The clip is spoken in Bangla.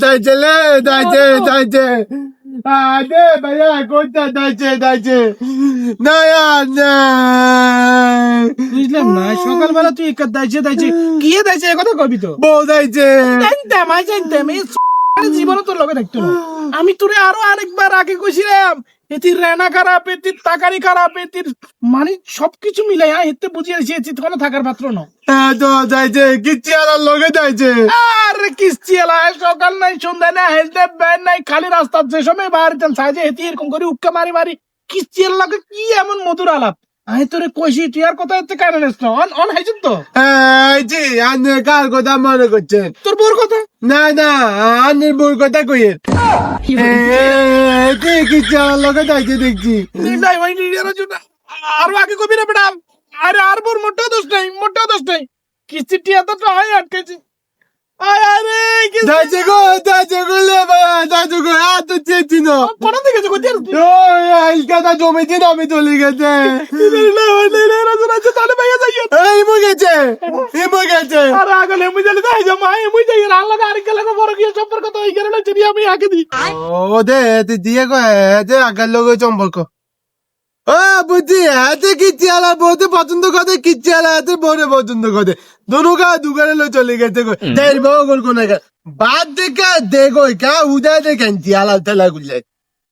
দাইছে দাইছে আরে ভাইয়া কোনটা দাইছে না না বুঝলাম না সকালবেলা তুই দাইছে কি দাইছে কথা কবি তো বউ দাইছে জানতাম এই জীবনে তোর লগে দেখতো না আমি তোরে আরো আরেকবার আগে কইছিলাম এতির রানা খারাপ এতির তাকারি খারাপ এতির মানে সবকিছু মিলাই এতে বুঝিয়েছি এতি কোনো থাকার পাত্র না তো দাইছে কিচ্ছি আর লগে দাইছে আরে কিস্তি এলা সকাল নাই সন্ধ্যা নাই হেলতে ব্যান নাই খালি রাস্তা যে সময় বাড়িতেন সাজে এতি এরকম করে উক্কা মারি মারি কিস্তি এলাকে কি এমন মধুর আলাপ আমি তোরে কইছি তুই আর কথা এতে কেন নেস না অন হাইছিস তো জি আনে কার কথা মনে করছেন তোর বোর কথা না না আনের বউর কথা কইেন কিচ্ছি আর লগে দাইছে দেখছি নাই ভাই নিজের জন্য আরো আগে কবি না বেটা আরে আর বোর মোটেও দোষ নাই কিস্তি টিয়া তো হয় আটকেছি আরে দাইছে গো লে দাইছে গো এত চেয়েছি না কোন দিকে যে কইতে কথা জমি দিন আমি চলে গেছে তাহলে ভাইয়া যাইও এই মু গেছে আরে আগলে মুই জানি তাই জামা মুই যাই আল্লাহ আরেক গেলে বড় কি সম্পর্ক তো এই গেলে যদি আমি আগে দিই ও দে দিয়ে গো দে আগার লোক সম্পর্ক ও বুঝছি এতে কিচ্ছি আলা বউতে পছন্দ করে কিচ্ছি আলা এতে বউরে পছন্দ করে দুনুকা দুগারে লো চলে গেছে গো দেড় বউ গোল কোন বাদ দেখে দেখো কা উদয় দেখেন আলা তেলা গুলে